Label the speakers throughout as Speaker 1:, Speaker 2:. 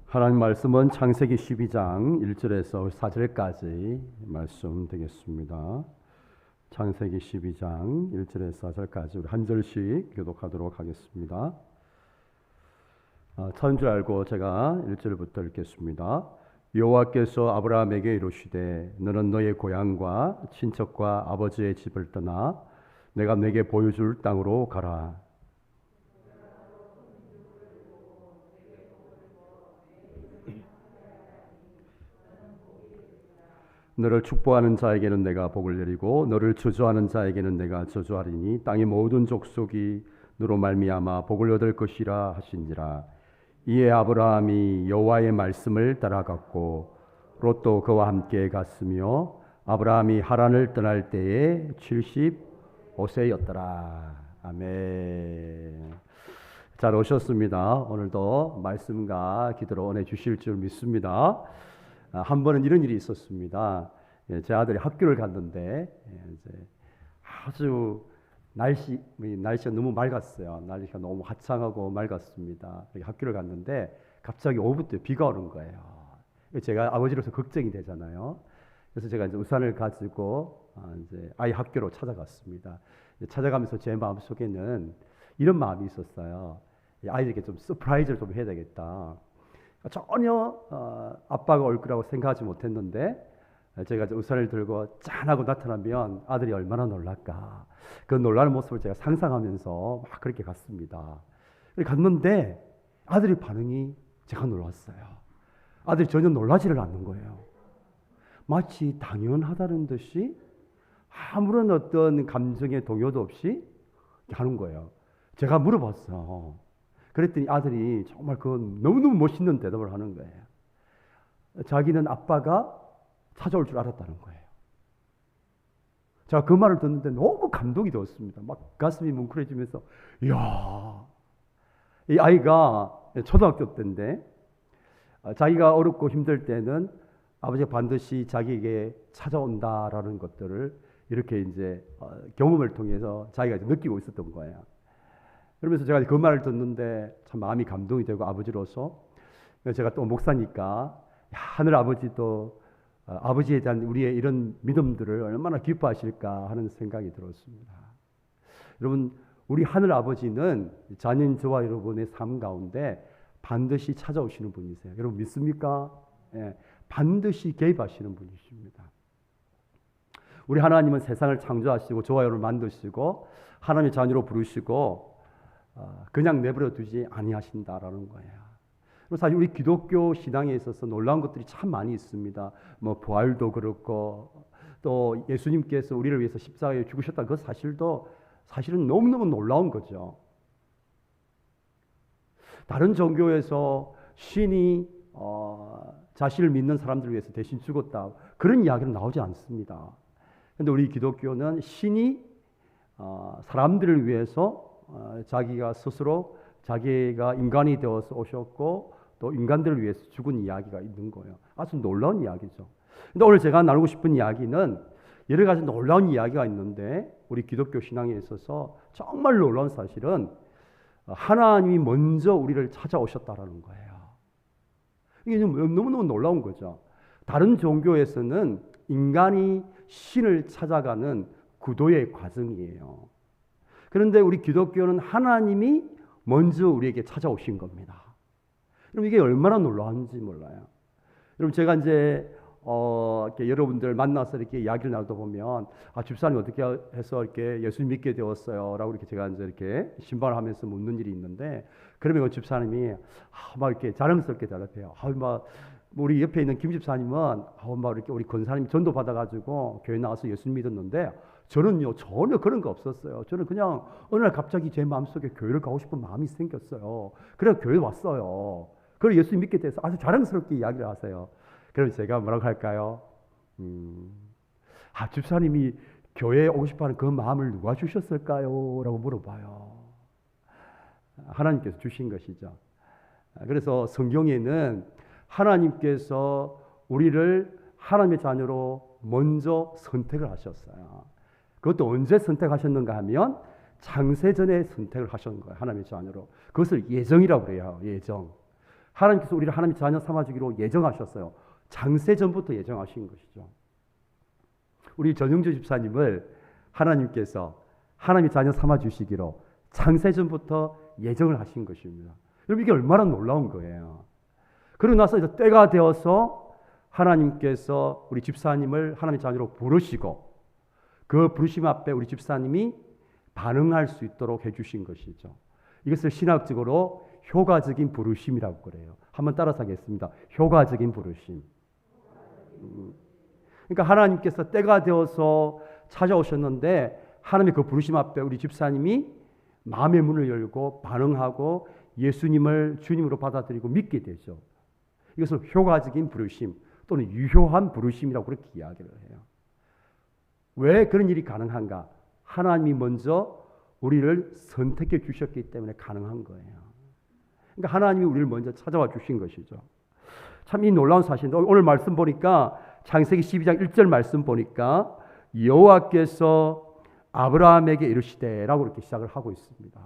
Speaker 1: 하나님 말씀은 창세기 12장 1절에서 4절까지 말씀 되겠습니다. 창세기 12장 1절에서 4절까지 우리 한 절씩 교독하도록 하겠습니다. 처음 줄 알고 제가 1절부터 읽겠습니다. 여호와께서 아브라함에게 이르시되 너는 너의 고향과 친척과 아버지의 집을 떠나 내가 네게 보여줄 땅으로 가라. 너를 축복하는 자에게는 내가 복을 내리고 너를 저주하는 자에게는 내가 저주하리니 땅의 모든 족속이 너로 말미암아 복을 얻을 것이라 하신지라. 이에 아브라함이 여호와의 말씀을 따라갔고 롯도 그와 함께 갔으며 아브라함이 하란을 떠날 때에 75세였더라. 아멘. 잘 오셨습니다. 오늘도 말씀과 기도로 은혜 주실 줄 믿습니다. 한 번은 이런 일이 있었습니다. 제 아들이 학교를 갔는데 이제 아주 날씨가 너무 맑았어요. 날씨가 너무 화창하고 맑았습니다. 학교를 갔는데 갑자기 오후부터 비가 오는 거예요. 제가 아버지로서 걱정이 되잖아요. 그래서 제가 이제 우산을 가지고 이제 아이 학교로 찾아갔습니다. 찾아가면서 제 마음 속에는 이런 마음이 있었어요. 아이들에게 좀 서프라이즈를 좀 해야 되겠다. 전혀 아빠가 올 거라고 생각하지 못했는데 제가 우산을 들고 짠하고 나타나면 아들이 얼마나 놀랄까. 그 놀라는 모습을 제가 상상하면서 막 그렇게 갔습니다. 갔는데 아들의 반응이 제가 놀랐어요. 아들이 전혀 놀라지를 않는 거예요. 마치 당연하다는 듯이 아무런 어떤 감정의 동요도 없이 하는 거예요. 제가 물어봤어요. 그랬더니 아들이 정말 그 너무너무 멋있는 대답을 하는 거예요. 자기는 아빠가 찾아올 줄 알았다는 거예요. 제가 그 말을 듣는데 너무 감동이 되었습니다. 막 가슴이 뭉클해지면서 이야, 이 아이가 초등학교 때인데 자기가 어렵고 힘들 때는 아버지가 반드시 자기에게 찾아온다라는 것들을 이렇게 이제 경험을 통해서 자기가 느끼고 있었던 거예요. 그러면서 제가 그 말을 듣는데 참 마음이 감동이 되고 아버지로서 제가 또 목사니까 하늘 아버지도 아버지에 대한 우리의 이런 믿음들을 얼마나 기뻐하실까 하는 생각이 들었습니다. 여러분, 우리 하늘 아버지는 자녀인 저와 여러분의 삶 가운데 반드시 찾아오시는 분이세요. 여러분 믿습니까? 예, 반드시 개입하시는 분이십니다. 우리 하나님은 세상을 창조하시고 저와 여러분을 만드시고 하나님의 자녀로 부르시고 그냥 내버려 두지 아니하신다라는 거예요. 사실 우리 기독교 신앙에 있어서 놀라운 것들이 참 많이 있습니다. 뭐 부활도 그렇고 또 예수님께서 우리를 위해서 십자가에 죽으셨다는 그 사실도 사실은 너무너무 놀라운 거죠. 다른 종교에서 신이 자신을 믿는 사람들을 위해서 대신 죽었다, 그런 이야기는 나오지 않습니다. 그런데 우리 기독교는 신이 사람들을 위해서 자기가 스스로 자기가 인간이 되어서 오셨고 또 인간들을 위해서 죽은 이야기가 있는 거예요. 아주 놀라운 이야기죠. 근데 오늘 제가 나누고 싶은 이야기는 여러 가지 놀라운 이야기가 있는데 우리 기독교 신앙에 있어서 정말 놀라운 사실은 하나님이 먼저 우리를 찾아오셨다라는 거예요. 이게 너무너무 놀라운 거죠. 다른 종교에서는 인간이 신을 찾아가는 구도의 과정이에요. 그런데 우리 기독교는 하나님이 먼저 우리에게 찾아오신 겁니다. 여러분, 이게 얼마나 놀라운지 몰라요. 여러분, 제가 이제 이렇게 여러분들 만나서 이렇게 이야기를 나누다 보면 집사님 어떻게 해서 이렇게 예수님 믿게 되었어요?라고 이렇게 제가 이제 이렇게 신방을 하면서 묻는 일이 있는데, 그러면 그 집사님이 막 이렇게 자랑스럽게 대답해요. 막 우리 옆에 있는 김 집사님은 막 이렇게 우리 권사님이 전도 받아가지고 교회 나와서 예수님 믿었는데 저는요 전혀 그런 거 없었어요. 저는 그냥 어느 날 갑자기 제 마음속에 교회를 가고 싶은 마음이 생겼어요. 그래서 교회 왔어요. 그리고 예수님 믿게 돼서 아주 자랑스럽게 이야기를 하세요. 그럼 제가 뭐라고 할까요? 집사님이 교회에 오고 싶어하는 그 마음을 누가 주셨을까요? 라고 물어봐요. 하나님께서 주신 것이죠. 그래서 성경에는 하나님께서 우리를 하나님의 자녀로 먼저 선택을 하셨어요. 그것도 언제 선택하셨는가 하면 창세전에 선택을 하신 거예요. 하나님의 자녀로. 그것을 예정이라고 그래요. 예정. 하나님께서 우리를 하나님의 자녀 삼아주기로 예정하셨어요. 장세전부터 예정하신 것이죠. 우리 전용주 집사님을 하나님께서 하나님의 자녀 삼아주시기로 장세전부터 예정을 하신 것입니다. 여러분 이게 얼마나 놀라운 거예요. 그러고 나서 이제 때가 되어서 하나님께서 우리 집사님을 하나님의 자녀로 부르시고 그 부르심 앞에 우리 집사님이 반응할 수 있도록 해주신 것이죠. 이것을 신학적으로 효과적인 부르심이라고 그래요. 한번 따라서 하겠습니다. 효과적인 부르심. 그러니까 하나님께서 때가 되어서 찾아오셨는데 하나님의 그 부르심 앞에 우리 집사님이 마음의 문을 열고 반응하고 예수님을 주님으로 받아들이고 믿게 되죠. 이것을 효과적인 부르심 또는 유효한 부르심이라고 그렇게 이야기를 해요. 왜 그런 일이 가능한가? 하나님이 먼저 우리를 선택해 주셨기 때문에 가능한 거예요. 그러니까 하나님이 우리를 먼저 찾아와 주신 것이죠. 참 이 놀라운 사실인데 오늘 말씀 보니까 창세기 12장 1절 말씀 보니까 여호와께서 아브라함에게 이르시되라고 이렇게 시작을 하고 있습니다.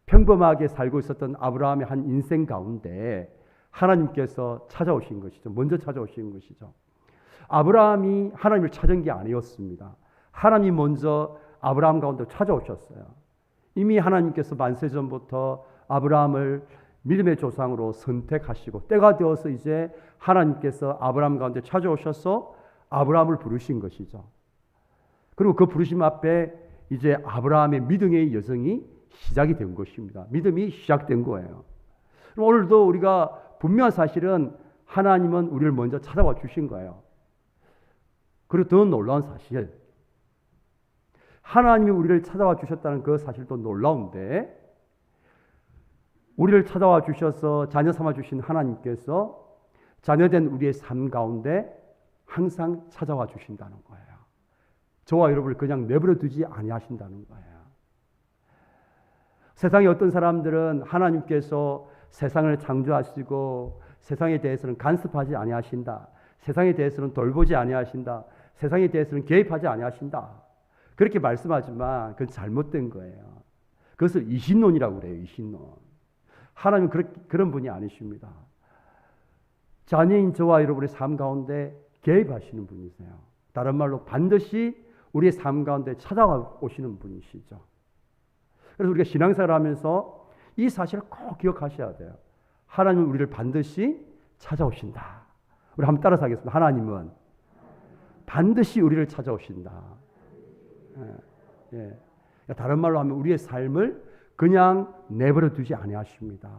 Speaker 1: 평범하게 살고 있었던 아브라함의 한 인생 가운데 하나님께서 찾아오신 것이죠. 먼저 찾아오신 것이죠. 아브라함이 하나님을 찾은 게 아니었습니다. 하나님이 먼저 아브라함 가운데 찾아오셨어요. 이미 하나님께서 만세전부터 아브라함을 믿음의 조상으로 선택하시고 때가 되어서 이제 하나님께서 아브라함 가운데 찾아오셔서 아브라함을 부르신 것이죠. 그리고 그 부르심 앞에 이제 아브라함의 믿음의 여정이 시작이 된 것입니다. 믿음이 시작된 거예요. 그럼 오늘도 우리가 분명한 사실은 하나님은 우리를 먼저 찾아와 주신 거예요. 그리고 더 놀라운 사실, 하나님이 우리를 찾아와 주셨다는 그 사실도 놀라운데 우리를 찾아와 주셔서 자녀 삼아 주신 하나님께서 자녀된 우리의 삶 가운데 항상 찾아와 주신다는 거예요. 저와 여러분을 그냥 내버려 두지 아니하신다는 거예요. 세상에 어떤 사람들은 하나님께서 세상을 창조하시고 세상에 대해서는 간섭하지 아니하신다. 세상에 대해서는 돌보지 아니하신다. 세상에 대해서는 개입하지 아니하신다. 그렇게 말씀하지만 그건 잘못된 거예요. 그것을 이신론이라고 그래요. 이신론. 하나님은 그런 분이 아니십니다. 자녀인 저와 여러분의 삶 가운데 개입하시는 분이세요. 다른 말로 반드시 우리의 삶 가운데 찾아오시는 분이시죠. 그래서 우리가 신앙생활을 하면서 이 사실을 꼭 기억하셔야 돼요. 하나님은 우리를 반드시 찾아오신다. 우리 한번 따라서 하겠습니다. 하나님은 반드시 우리를 찾아오신다. 예. 다른 말로 하면 우리의 삶을 그냥 내버려 두지 아니하십니다.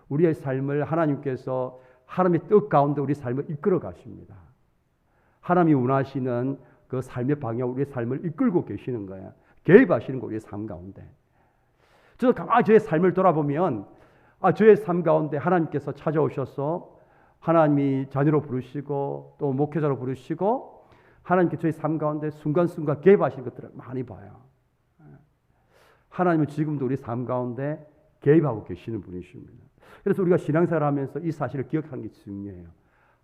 Speaker 1: 우리의 삶을 하나님께서 하나님의 뜻 가운데 우리 삶을 이끌어 가십니다. 하나님이 원하시는 그 삶의 방향, 우리의 삶을 이끌고 계시는 거예요. 개입하시는 거 우리의 삶 가운데. 저도 가만히 저의 삶을 돌아보면 저의 삶 가운데 하나님께서 찾아오셔서 하나님이 자녀로 부르시고 또 목회자로 부르시고 하나님께 저의 삶 가운데 순간순간 개입하시는 것들을 많이 봐요. 하나님은 지금도 우리 삶 가운데 개입하고 계시는 분이십니다. 그래서 우리가 신앙생활을 하면서 이 사실을 기억하는 게 중요해요.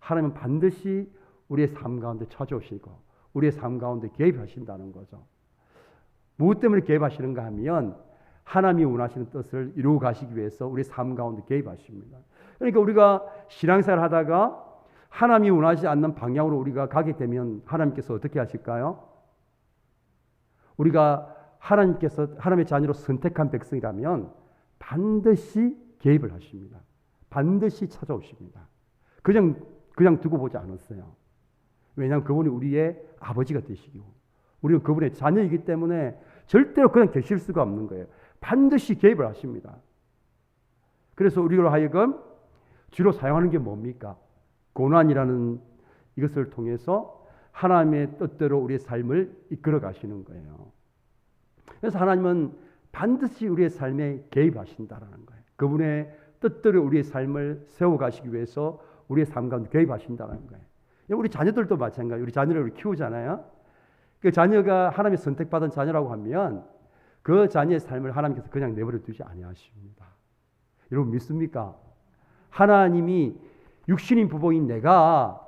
Speaker 1: 하나님은 반드시 우리의 삶 가운데 찾아오시고 우리의 삶 가운데 개입하신다는 거죠. 무엇 때문에 개입하시는가 하면 하나님이 원하시는 뜻을 이루어 가시기 위해서 우리 삶 가운데 개입하십니다. 그러니까 우리가 신앙생활을 하다가 하나님이 원하지 않는 방향으로 우리가 가게 되면 하나님께서 어떻게 하실까요? 우리가 하나님께서 하나님의 자녀로 선택한 백성이라면 반드시 개입을 하십니다. 반드시 찾아오십니다. 그냥 두고 보지 않았어요. 왜냐하면 그분이 우리의 아버지가 되시고 우리는 그분의 자녀이기 때문에 절대로 그냥 계실 수가 없는 거예요. 반드시 개입을 하십니다. 그래서 우리로 하여금 주로 사용하는 게 뭡니까? 고난이라는 이것을 통해서 하나님의 뜻대로 우리의 삶을 이끌어 가시는 거예요. 그래서 하나님은 반드시 우리의 삶에 개입하신다라는 거예요. 그분의 뜻대로 우리의 삶을 세워가시기 위해서 우리의 삶 가운데 개입하신다는 거예요. 우리 자녀들도 마찬가지예요. 우리 자녀를 우리 키우잖아요. 그 자녀가 하나님의 선택받은 자녀라고 하면 그 자녀의 삶을 하나님께서 그냥 내버려 두지 아니하십니다. 여러분 믿습니까? 하나님이 육신인 부부인 내가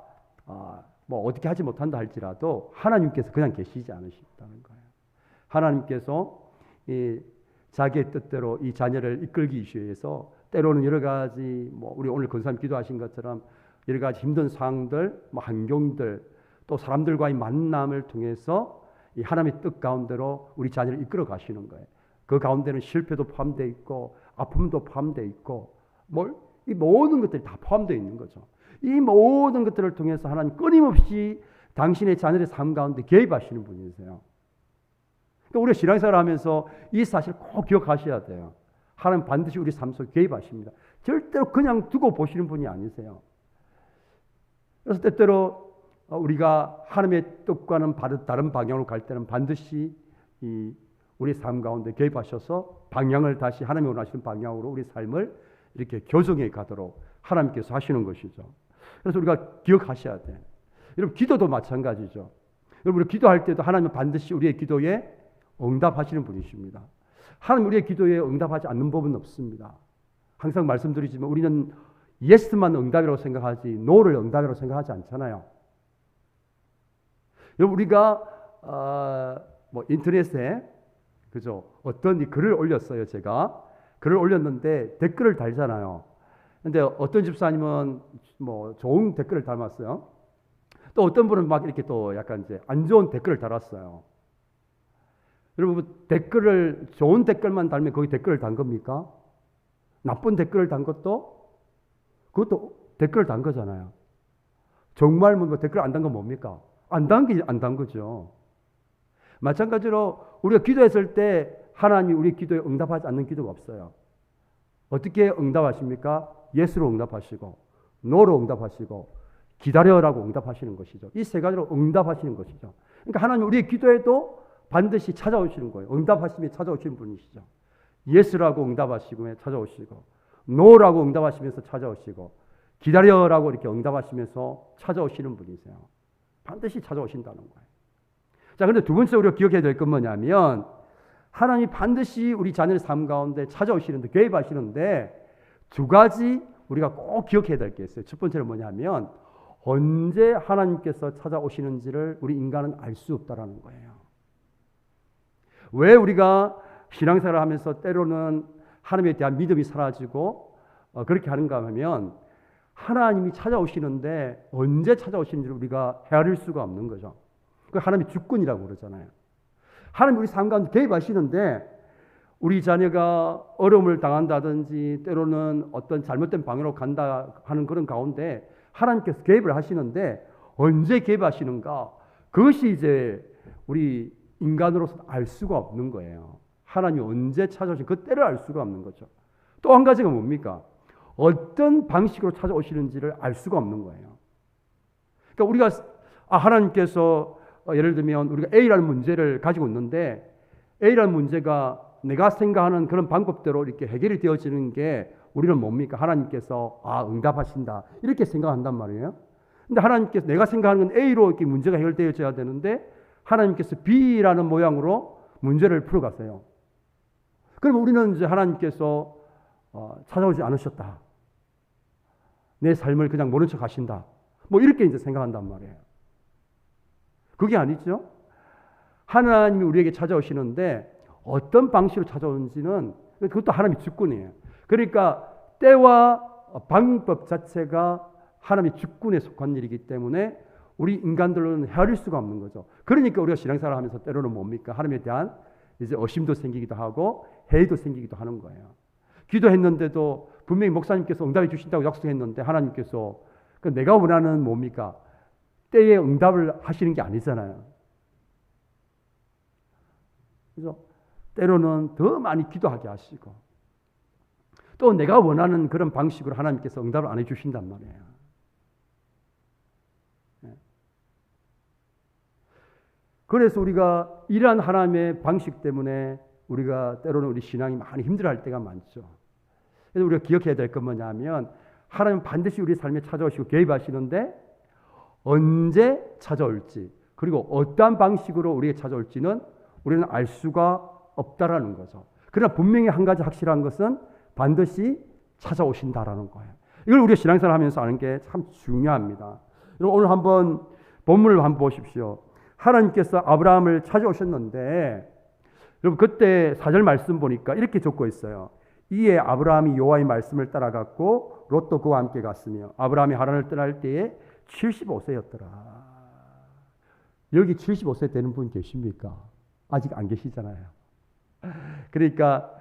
Speaker 1: 뭐 어떻게 하지 못한다 할지라도 하나님께서 그냥 계시지 않으신다는 거예요. 하나님께서 자기의 뜻대로 이 자녀를 이끌기 위해서 때로는 여러 가지 우리 오늘 권사님 기도하신 것처럼 여러 가지 힘든 상황들, 환경들, 또 사람들과의 만남을 통해서 이 하나님의 뜻 가운데로 우리 자녀를 이끌어 가시는 거예요. 그 가운데는 실패도 포함되어 있고 아픔도 포함되어 있고 이 모든 것들이 다 포함되어 있는 거죠. 이 모든 것들을 통해서 하나님 끊임없이 당신의 자녀의 삶 가운데 개입하시는 분이세요. 그러니까 우리가 신앙생활을 하면서 이 사실을 꼭 기억하셔야 돼요. 하나님 반드시 우리 삶 속에 개입하십니다. 절대로 그냥 두고 보시는 분이 아니세요. 그래서 때때로 우리가 하나님의 뜻과는 다른 방향으로 갈 때는 반드시 우리 삶 가운데 개입하셔서 방향을 다시 하나님이 원하시는 방향으로 우리 삶을 이렇게 교정해 가도록 하나님께서 하시는 것이죠. 그래서 우리가 기억하셔야 돼요. 여러분 기도도 마찬가지죠. 여러분 우리 기도할 때도 하나님은 반드시 우리의 기도에 응답하시는 분이십니다. 하나님 우리의 기도에 응답하지 않는 법은 없습니다. 항상 말씀드리지만 우리는 예스만 응답이라고 생각하지 노를 응답이라고 생각하지 않잖아요. 여러분 우리가 인터넷에 그죠? 어떤 글을 올렸어요. 제가 글을 올렸는데 댓글을 달잖아요. 근데 어떤 집사님은 좋은 댓글을 달았어요. 또 어떤 분은 막 이렇게 또 약간 이제 안 좋은 댓글을 달았어요. 여러분 댓글을 좋은 댓글만 달면 거기 댓글을 단 겁니까? 나쁜 댓글을 단 것도 그것도 댓글을 단 거잖아요. 정말 댓글 안 단 건 뭡니까? 안 단 거죠. 마찬가지로 우리가 기도했을 때 하나님이 우리 기도에 응답하지 않는 기도가 없어요. 어떻게 응답하십니까? 예스로 응답하시고 노로 응답하시고 기다려라고 응답하시는 것이죠. 이 세 가지로 응답하시는 것이죠. 그러니까 하나님 우리의 기도에도 반드시 찾아오시는 거예요. 응답하시며 찾아오시는 분이시죠. 예스라고 응답하시고 찾아오시고 노라고 응답하시면서 찾아오시고 기다려라고 이렇게 응답하시면서 찾아오시는 분이세요. 반드시 찾아오신다는 거예요. 자, 근데 두 번째 우리가 기억해야 될 건 뭐냐면 하나님이 반드시 우리 자녀의 삶 가운데 찾아오시는데 개입하시는데 두 가지 우리가 꼭 기억해야 될 게 있어요. 첫 번째는 뭐냐면 언제 하나님께서 찾아오시는지를 우리 인간은 알 수 없다라는 거예요. 왜 우리가 신앙생활을 하면서 때로는 하나님에 대한 믿음이 사라지고 그렇게 하는가 하면 하나님이 찾아오시는데 언제 찾아오시는지를 우리가 헤아릴 수가 없는 거죠. 그 하나님의 주권이라고 그러잖아요. 하나님 우리 삶 가운데 개입하시는데 우리 자녀가 어려움을 당한다든지 때로는 어떤 잘못된 방향으로 간다 하는 그런 가운데 하나님께서 개입을 하시는데 언제 개입하시는가? 그것이 이제 우리 인간으로서 알 수가 없는 거예요. 하나님이 언제 찾아오시는지 그 때를 알 수가 없는 거죠. 또 한 가지가 뭡니까? 어떤 방식으로 찾아오시는지를 알 수가 없는 거예요. 그러니까 우리가 하나님께서 예를 들면 우리가 A라는 문제를 가지고 있는데 A라는 문제가 내가 생각하는 그런 방법대로 이렇게 해결이 되어지는 게 우리는 뭡니까? 하나님께서 응답하신다 이렇게 생각한단 말이에요. 근데 하나님께서 내가 생각하는 건 A로 이렇게 문제가 해결되어져야 되는데 하나님께서 B라는 모양으로 문제를 풀어가세요. 그럼 우리는 이제 하나님께서 찾아오지 않으셨다. 내 삶을 그냥 모른 척 하신다. 이렇게 이제 생각한단 말이에요. 그게 아니죠. 하나님이 우리에게 찾아오시는데 어떤 방식으로 찾아오는지는 그것도 하나님의 주권이에요. 그러니까 때와 방법 자체가 하나님의 주권에 속한 일이기 때문에 우리 인간들로는 헤아릴 수가 없는 거죠. 그러니까 우리가 신앙생활을 하면서 때로는 뭡니까? 하나님에 대한 이제 의심도 생기기도 하고 회의도 생기기도 하는 거예요. 기도했는데도 분명히 목사님께서 응답해 주신다고 약속했는데 하나님께서 내가 원하는 뭡니까? 때에 응답을 하시는 게 아니잖아요. 그래서 때로는 더 많이 기도하게 하시고 또 내가 원하는 그런 방식으로 하나님께서 응답을 안 해주신단 말이에요. 그래서 우리가 이러한 하나님의 방식 때문에 우리가 때로는 우리 신앙이 많이 힘들어할 때가 많죠. 그래서 우리가 기억해야 될 건 뭐냐면 하나님은 반드시 우리 삶에 찾아오시고 개입하시는데 언제 찾아올지 그리고 어떠한 방식으로 우리에게 찾아올지는 우리는 알 수가 없다라는 거죠. 그러나 분명히 한 가지 확실한 것은 반드시 찾아오신다라는 거예요. 이걸 우리가 신앙생활 하면서 아는 게 참 중요합니다. 여러분 오늘 한번 본문을 한번 보십시오. 하나님께서 아브라함을 찾아오셨는데 여러분 그때 4절 말씀 보니까 이렇게 적고 있어요. 이에 아브라함이 여호와의 말씀을 따라갔고 롯도 그와 함께 갔으며 아브라함이 하란을 떠날 때에 75세였더라. 여기 75세 되는 분 계십니까? 아직 안 계시잖아요. 그러니까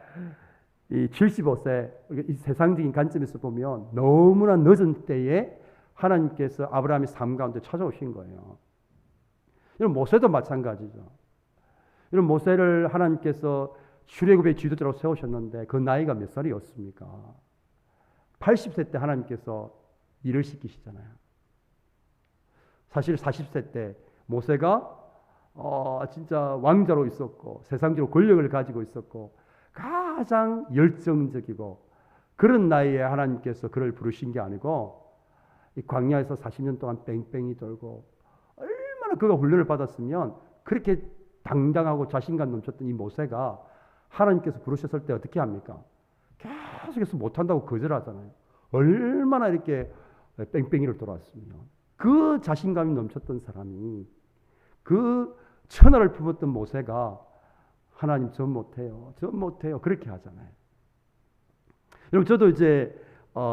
Speaker 1: 이 75세, 이 세상적인 관점에서 보면 너무나 늦은 때에 하나님께서 아브라함의 삶 가운데 찾아오신 거예요. 이런 모세도 마찬가지죠. 이런 모세를 하나님께서 출애굽의 지도자로 세우셨는데 그 나이가 몇 살이었습니까? 80세 때 하나님께서 일을 시키시잖아요. 사실 40세 때 모세가 진짜 왕자로 있었고 세상적으로 권력을 가지고 있었고 가장 열정적이고 그런 나이에 하나님께서 그를 부르신 게 아니고 이 광야에서 40년 동안 뺑뺑이 돌고 얼마나 그가 훈련을 받았으면 그렇게 당당하고 자신감 넘쳤던 이 모세가 하나님께서 부르셨을 때 어떻게 합니까? 계속해서 못한다고 거절하잖아요. 얼마나 이렇게 뺑뺑이를 돌았으면 그 자신감이 넘쳤던 사람이 그 천하를 품었던 모세가 하나님 전 못해요. 그렇게 하잖아요. 여러분 저도 이제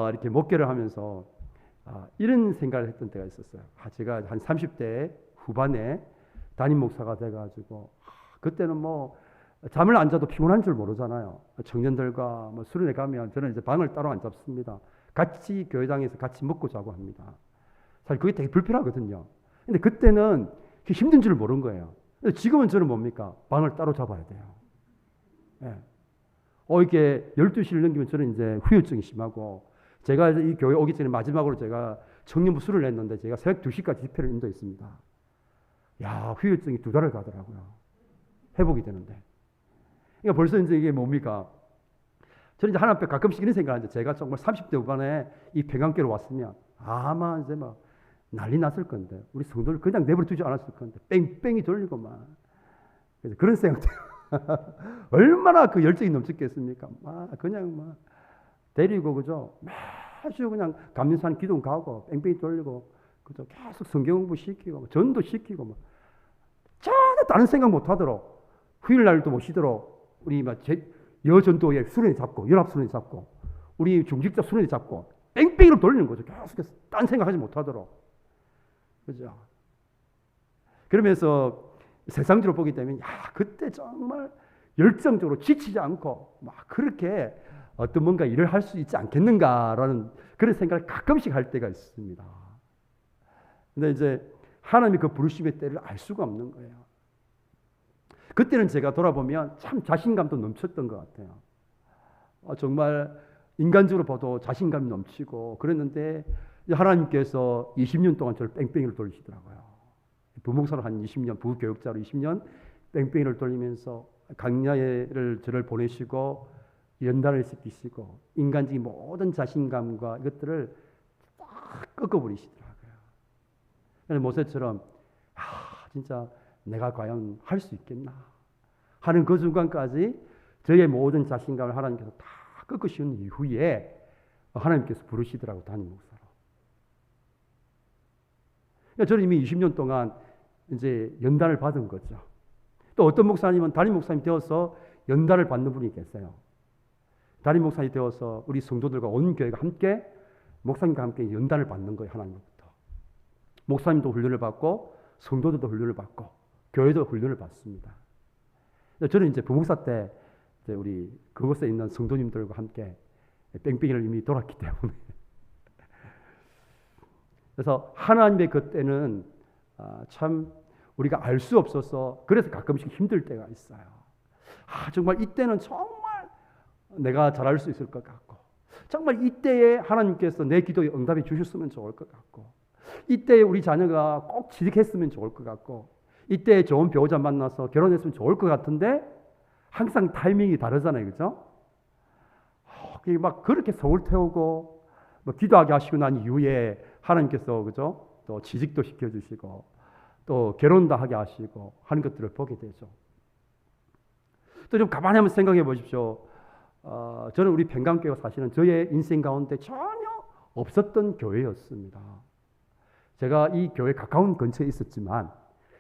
Speaker 1: 이렇게 목회를 하면서 이런 생각을 했던 때가 있었어요. 제가 한 30대 후반에 담임 목사가 돼가지고 그때는 뭐 잠을 안 자도 피곤한 줄 모르잖아요. 청년들과 뭐 수련회 가면 저는 이제 방을 따로 안 잡습니다. 같이 교회당에서 같이 먹고 자고 합니다. 사실 그게 되게 불편하거든요. 근데 그때는 힘든 줄 모르는 거예요. 지금은 저는 뭡니까? 방을 따로 잡아야 돼요. 예. 이게 12시를 넘기면 저는 이제 후유증이 심하고 제가 이 교회 오기 전에 마지막으로 제가 청년부 수를 냈는데 제가 새벽 2시까지 집회를 인도했습니다. 야, 후유증이 2달을 가더라고요. 회복이 되는데. 그러니까 벌써 이제 이게 뭡니까? 저는 이제 하나님 앞에 가끔씩 이런 생각을 하는데 제가 정말 30대 후반에 이 평안교로 왔으면 아마 이제 막 난리 났을 건데 우리 성도를 그냥 내버려 두지 않았을 건데 뺑뺑이 돌리고만 그래서 그런 생각 얼마나 그 열정이 넘쳤겠습니까? 그냥 막 데리고 그죠? 매주 그냥 감리산 기도 가고 뺑뺑이 돌리고 그죠? 계속 성경 공부 시키고 전도 시키고 뭐 전혀 다른 생각 못 하도록 휴일날도 못 쉬도록 우리 막 여전도에 수련회 잡고 연합 수련회 잡고 우리 중직자 수련회 잡고 뺑뺑이로 돌리는 거죠. 계속해서 딴 생각하지 못하도록. 그죠? 그러면서 세상적으로 보기 때문에 그때 정말 열정적으로 지치지 않고 막 그렇게 어떤 뭔가 일을 할 수 있지 않겠는가라는 그런 생각을 가끔씩 할 때가 있습니다. 근데 이제 하나님이 그 부르심의 때를 알 수가 없는 거예요. 그때는 제가 돌아보면 참 자신감도 넘쳤던 것 같아요. 정말 인간적으로 봐도 자신감이 넘치고 그랬는데 하나님께서 20년 동안 저를 뺑뺑이를 돌리시더라고요. 부목사로 한 20년, 부교육자로 20년 뺑뺑이를 돌리면서 강야를 저를 보내시고 연단을 시키시고 인간적인 모든 자신감과 이것들을 딱 꺾어버리시더라고요. 그래서 모세처럼 진짜 내가 과연 할 수 있겠나 하는 그 순간까지 저의 모든 자신감을 하나님께서 다 꺾으시는 이후에 하나님께서 부르시더라고 담임 목사로. 그러니까 저는 이미 20년 동안 이제 연단을 받은 거죠. 또 어떤 목사님은 담임 목사님이 되어서 연단을 받는 분이 계세요. 담임 목사님이 되어서 우리 성도들과 온 교회가 함께 목사님과 함께 연단을 받는 거예요. 하나님부터. 목사님도 훈련을 받고 성도들도 훈련을 받고 교회도 훈련을 받습니다. 저는 이제 부목사 때 이제 우리 그곳에 있는 성도님들과 함께 뺑뺑이를 이미 돌았기 때문에 그래서 하나님의 그때는 참 우리가 알 수 없어서 그래서 가끔씩 힘들 때가 있어요. 정말 이때는 정말 내가 잘할 수 있을 것 같고 정말 이때에 하나님께서 내 기도에 응답해 주셨으면 좋을 것 같고 이때에 우리 자녀가 꼭 취직했으면 좋을 것 같고 이때에 좋은 배우자 만나서 결혼했으면 좋을 것 같은데 항상 타이밍이 다르잖아요. 그죠? 막 그렇게 서울 태우고 뭐 기도하게 하시고 난 이후에 하나님께서 그죠? 또 취직도 시켜주시고 또 결혼도 하게 하시고 하는 것들을 보게 되죠. 또 좀 가만히 한번 생각해 보십시오. 저는 우리 평강교회가 사실은 저의 인생 가운데 전혀 없었던 교회였습니다. 제가 이 교회 가까운 근처에 있었지만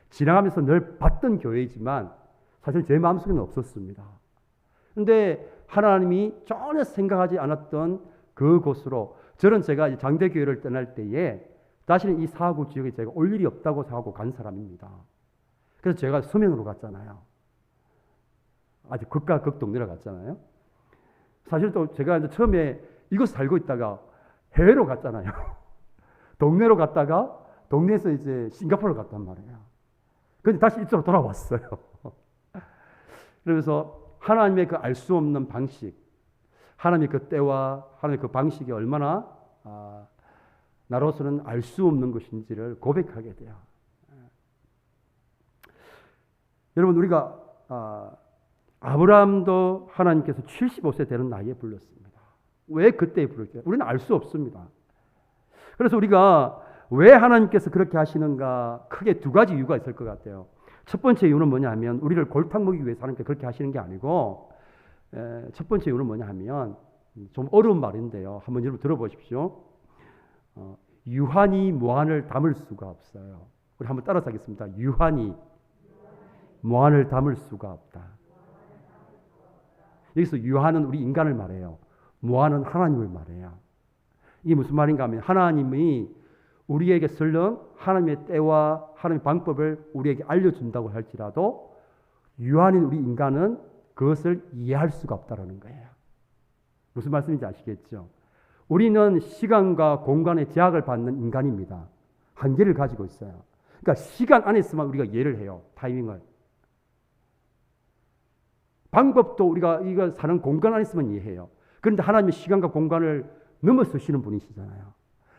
Speaker 1: 지나가면서 늘 봤던 교회이지만 사실 제 마음속에는 없었습니다. 그런데 하나님이 전혀 생각하지 않았던 그곳으로 저는 제가 장대교회를 떠날 때에 다시는 이 사구 지역에 제가 올 일이 없다고 생각하고 간 사람입니다. 그래서 제가 서면으로 갔잖아요. 아주 극과 극동 내려갔잖아요. 사실 또 제가 이제 처음에 이곳 살고 있다가 해외로 갔잖아요. 동네로 갔다가 동네에서 이제 싱가포르로 갔단 말이에요. 근데 다시 이쪽으로 돌아왔어요. 그러면서 하나님의 그 알 수 없는 방식, 하나님의 그 때와 하나님의 그 방식이 얼마나 나로서는 알 수 없는 것인지를 고백하게 돼요. 여러분, 우리가 아브라함도 하나님께서 75세 되는 나이에 불렀습니다. 왜 그때 부를까요? 우리는 알 수 없습니다. 그래서 우리가 왜 하나님께서 그렇게 하시는가, 크게 두 가지 이유가 있을 것 같아요. 첫 번째 이유는 뭐냐 하면 우리를 골탕 먹이기 위해서 하나님께서 그렇게 하시는 게 아니고, 첫 번째 이유는 뭐냐 하면 좀 어려운 말인데요. 한번 여러분 들어보십시오. 유한이 무한을 담을 수가 없어요. 우리 한번 따라서 하겠습니다. 유한이 무한을 담을 수가 없다. 여기서 유한은 우리 인간을 말해요. 무한은 하나님을 말해요. 이게 무슨 말인가 하면 하나님이 우리에게 설령 하나님의 때와 하나님의 방법을 우리에게 알려준다고 할지라도 유한인 우리 인간은 그것을 이해할 수가 없다는 거예요. 무슨 말씀인지 아시겠죠? 우리는 시간과 공간의 제약을 받는 인간입니다. 한계를 가지고 있어요. 그러니까 시간 안에서만 우리가 이해를 해요. 타이밍을. 방법도 우리가 이거 사는 공간 안에서만 이해해요. 그런데 하나님이 시간과 공간을 넘어서시는 분이시잖아요.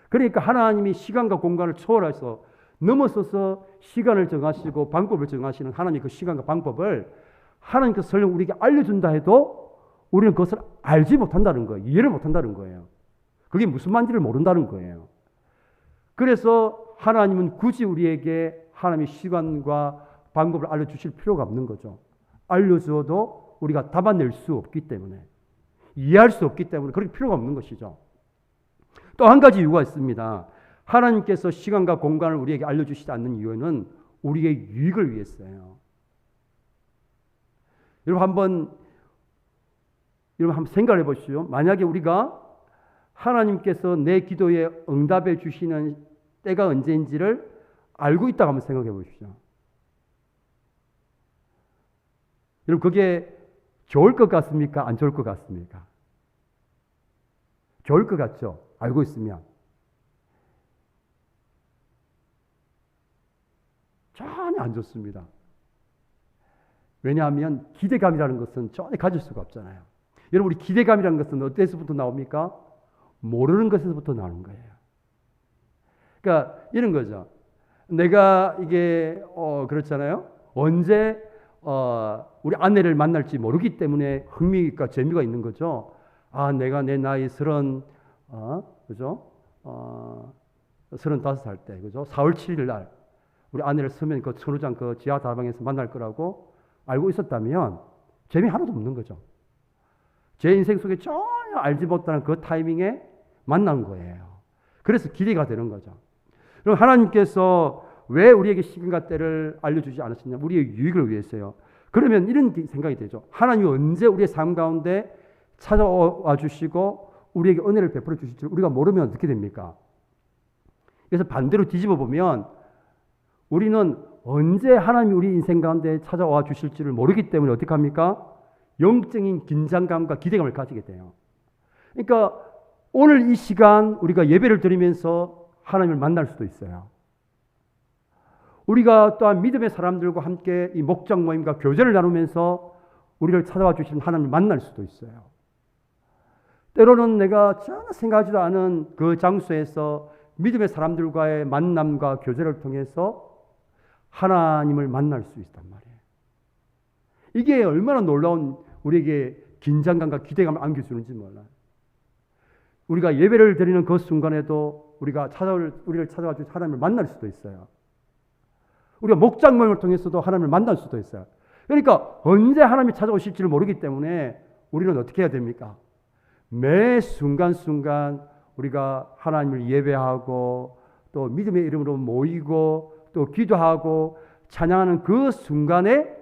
Speaker 1: 그러니까 하나님이 시간과 공간을 초월해서 넘어서서 시간을 정하시고 방법을 정하시는 하나님의 그 시간과 방법을 하나님께서 설령 우리에게 알려준다 해도 우리는 그것을 알지 못한다는 거예요. 이해를 못한다는 거예요. 그게 무슨 말인지를 모른다는 거예요. 그래서 하나님은 굳이 우리에게 하나님의 시간과 방법을 알려주실 필요가 없는 거죠. 알려주어도 우리가 답아낼 수 없기 때문에, 이해할 수 없기 때문에 그렇게 필요가 없는 것이죠. 또 한 가지 이유가 있습니다. 하나님께서 시간과 공간을 우리에게 알려주시지 않는 이유는 우리의 유익을 위해서예요. 여러분 한번 생각해 보시죠. 만약에 우리가 하나님께서 내 기도에 응답해 주시는 때가 언제인지를 알고 있다고 한번 생각해 보십시오. 여러분 그게 좋을 것 같습니까? 안 좋을 것 같습니까? 좋을 것 같죠? 알고 있으면. 전혀 안 좋습니다. 왜냐하면 기대감이라는 것은 전혀 가질 수가 없잖아요. 여러분 우리 기대감이라는 것은 어디서부터 나옵니까? 모르는 것에서부터 나오는 거예요. 그러니까 이런 거죠. 내가 이게 그렇잖아요. 언제 우리 아내를 만날지 모르기 때문에 흥미가 재미가 있는 거죠. 아, 내가 내 나이 그죠? 35살 때, 그죠? 4월 7일 날 우리 아내를 서면 그 선우장 그 지하 다방에서 만날 거라고 알고 있었다면 재미 하나도 없는 거죠. 제 인생 속에 전혀 알지 못하는 그 타이밍에 만난 거예요. 그래서 기대가 되는 거죠. 그럼 하나님께서 왜 우리에게 시간과 때를 알려주지 않으셨냐? 우리의 유익을 위해서요. 그러면 이런 생각이 되죠. 하나님이 언제 우리의 삶 가운데 찾아와 주시고 우리에게 은혜를 베풀어 주실지 우리가 모르면 어떻게 됩니까? 그래서 반대로 뒤집어 보면 우리는 언제 하나님이 우리 인생 가운데 찾아와 주실지를 모르기 때문에 어떻게 합니까? 영적인 긴장감과 기대감을 가지게 돼요. 그러니까 오늘 이 시간 우리가 예배를 드리면서 하나님을 만날 수도 있어요. 우리가 또한 믿음의 사람들과 함께 이 목장 모임과 교제를 나누면서 우리를 찾아와 주시는 하나님을 만날 수도 있어요. 때로는 내가 전혀 생각하지도 않은 그 장소에서 믿음의 사람들과의 만남과 교제를 통해서 하나님을 만날 수 있단 말이에요. 이게 얼마나 놀라운 우리에게 긴장감과 기대감을 안겨주는지 몰라요. 우리가 예배를 드리는 그 순간에도 우리를 찾아와 주신 하나님을 만날 수도 있어요. 우리가 목장 모임을 통해서도 하나님을 만날 수도 있어요. 그러니까 언제 하나님이 찾아오실지를 모르기 때문에 우리는 어떻게 해야 됩니까? 매 순간순간 우리가 하나님을 예배하고 또 믿음의 이름으로 모이고 또 기도하고 찬양하는 그 순간에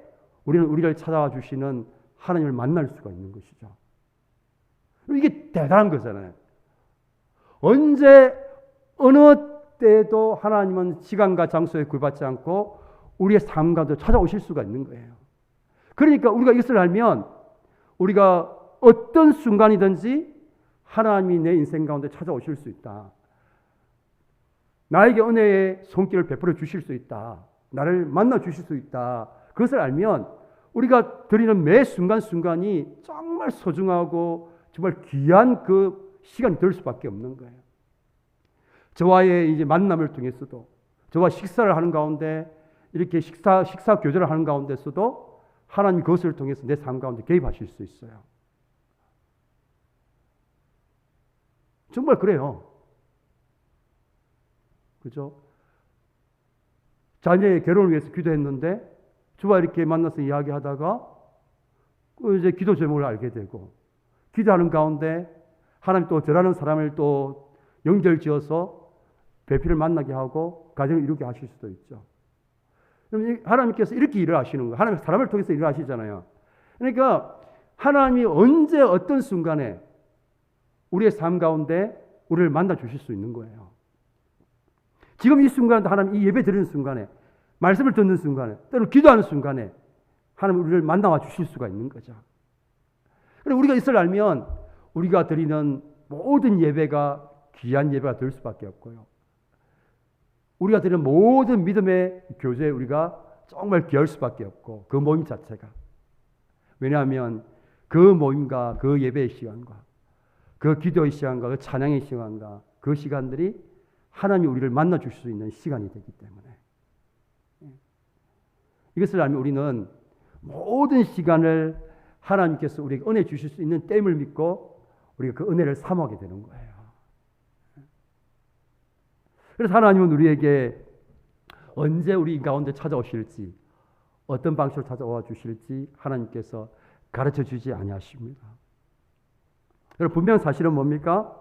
Speaker 1: 우리는 우리를 찾아와 주시는 하나님을 만날 수가 있는 것이죠. 이게 대단한 거잖아요. 언제 어느 때에도 하나님은 시간과 장소에 구애받지 않고 우리의 삶 가운데 찾아오실 수가 있는 거예요. 그러니까 우리가 이것을 알면 우리가 어떤 순간이든지 하나님이 내 인생 가운데 찾아오실 수 있다. 나에게 은혜의 손길을 베풀어 주실 수 있다. 나를 만나 주실 수 있다. 그것을 알면 우리가 드리는 매 순간순간이 정말 소중하고 정말 귀한 그 시간이 될 수밖에 없는 거예요. 저와의 이제 만남을 통해서도, 저와 식사를 하는 가운데, 이렇게 식사 교제를 하는 가운데서도 하나님 그것을 통해서 내 삶 가운데 개입하실 수 있어요. 정말 그래요. 그죠? 자녀의 결혼을 위해서 기도했는데 저와 이렇게 만나서 이야기하다가 이제 기도 제목을 알게 되고, 기도하는 가운데 하나님 또 저라는 사람을 또 연결지어서 배필을 만나게 하고 가정을 이루게 하실 수도 있죠. 그럼 하나님께서 이렇게 일을 하시는 거예요. 하나님 사람을 통해서 일을 하시잖아요. 그러니까 하나님이 언제 어떤 순간에 우리의 삶 가운데 우리를 만나 주실 수 있는 거예요. 지금 이 순간도 하나님 이 예배 드리는 순간에, 말씀을 듣는 순간에, 때로 기도하는 순간에 하나님 우리를 만나와 주실 수가 있는 거죠. 그리고 우리가 이것을 알면 우리가 드리는 모든 예배가 귀한 예배가 될 수밖에 없고요. 우리가 드리는 모든 믿음의 교제에 우리가 정말 귀할 수밖에 없고, 그 모임 자체가. 왜냐하면 그 모임과 그 예배의 시간과 그 기도의 시간과 그 찬양의 시간과 그 시간들이 하나님이 우리를 만나 주실 수 있는 시간이 되기 때문에, 이것을 알면 우리는 모든 시간을 하나님께서 우리에게 은혜 주실 수 있는 땜을 믿고 우리가 그 은혜를 사모하게 되는 거예요. 그래서 하나님은 우리에게 언제 우리 가운데 찾아오실지, 어떤 방식으로 찾아와 주실지 하나님께서 가르쳐 주지 아니하십니다. 여러분, 분명한 사실은 뭡니까?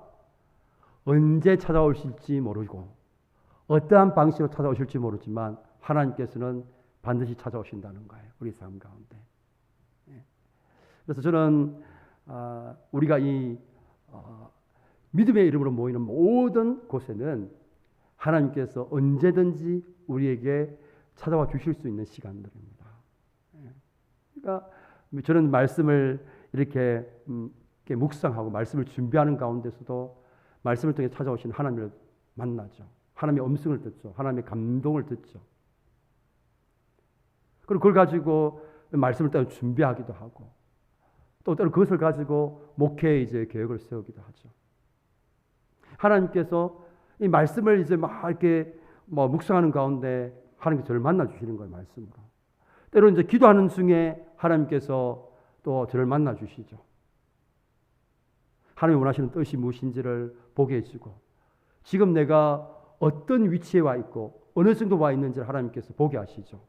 Speaker 1: 언제 찾아오실지 모르고 어떠한 방식으로 찾아오실지 모르지만 하나님께서는 반드시 찾아오신다는 거예요. 우리 삶 가운데. 그래서 저는 우리가 이 믿음의 이름으로 모이는 모든 곳에는 하나님께서 언제든지 우리에게 찾아와 주실 수 있는 시간들입니다. 그러니까 저는 말씀을 이렇게 묵상하고 말씀을 준비하는 가운데서도 말씀을 통해 찾아오신 하나님을 만나죠. 하나님의 음성을 듣죠. 하나님의 감동을 듣죠. 그리고 그걸 가지고 말씀을 따라 준비하기도 하고, 또 때로 그것을 가지고 목회의 이제 계획을 세우기도 하죠. 하나님께서 이 말씀을 이제 막 이렇게 묵상하는 가운데 하나님께서 저를 만나 주시는 거예요, 말씀으로. 때로 이제 기도하는 중에 하나님께서 또 저를 만나 주시죠. 하나님이 원하시는 뜻이 무엇인지를 보게 해주고, 지금 내가 어떤 위치에 와 있고 어느 정도 와 있는지를 하나님께서 보게 하시죠.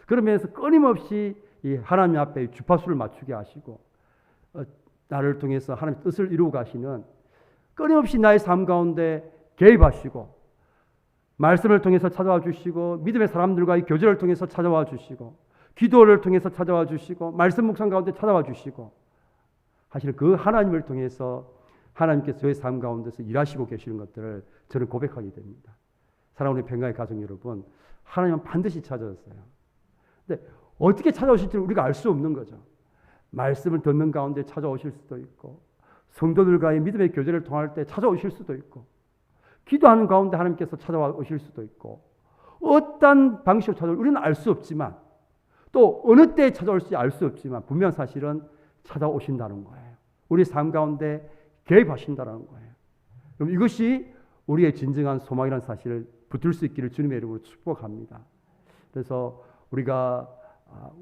Speaker 1: 그러면서 끊임없이 이 하나님 앞에 주파수를 맞추게 하시고, 나를 통해서 하나님의 뜻을 이루어 가시는, 끊임없이 나의 삶 가운데 개입하시고, 말씀을 통해서 찾아와 주시고, 믿음의 사람들과의 교제를 통해서 찾아와 주시고, 기도를 통해서 찾아와 주시고, 말씀 묵상 가운데 찾아와 주시고 하시는 그 하나님을 통해서 하나님께서 저의 삶 가운데서 일하시고 계시는 것들을 저는 고백하게 됩니다. 사랑하는 평강의 가족 여러분, 하나님은 반드시 찾아오세요. 근데 어떻게 찾아오실지를 우리가 알 수 없는 거죠. 말씀을 듣는 가운데 찾아오실 수도 있고, 성도들과의 믿음의 교제를 통할 때 찾아오실 수도 있고, 기도하는 가운데 하나님께서 찾아오실 수도 있고, 어떤 방식으로 찾아올 우리는 알 수 없지만, 또 어느 때에 찾아올지 알 수 없지만 분명한 사실은 찾아오신다는 거예요. 우리 삶 가운데 개입하신다는 거예요. 그럼 이것이 우리의 진정한 소망이라는 사실을 붙들 수 있기를 주님의 이름으로 축복합니다. 그래서 우리가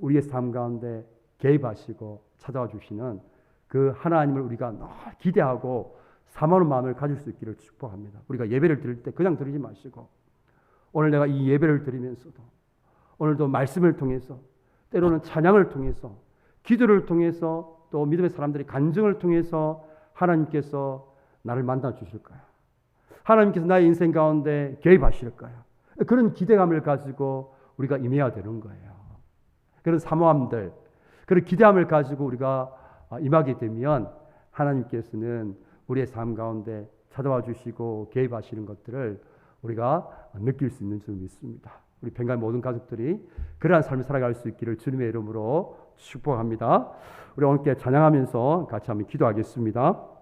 Speaker 1: 우리의 삶 가운데 개입하시고 찾아와 주시는 그 하나님을 우리가 기대하고 사모하는 마음을 가질 수 있기를 축복합니다. 우리가 예배를 드릴 때 그냥 드리지 마시고, 오늘 내가 이 예배를 드리면서도 오늘도 말씀을 통해서, 때로는 찬양을 통해서, 기도를 통해서, 또 믿음의 사람들의 간증을 통해서 하나님께서 나를 만나 주실 거야. 하나님께서 나의 인생 가운데 개입하실 거야. 그런 기대감을 가지고 우리가 임해야 되는 거예요. 그런 사모함들, 그런 기대함을 가지고 우리가 임하게 되면 하나님께서는 우리의 삶 가운데 찾아와 주시고 개입하시는 것들을 우리가 느낄 수 있는 줄 믿습니다. 우리 뱅갈 모든 가족들이 그러한 삶을 살아갈 수 있기를 주님의 이름으로 축복합니다. 우리 함께 찬양하면서 같이 한번 기도하겠습니다.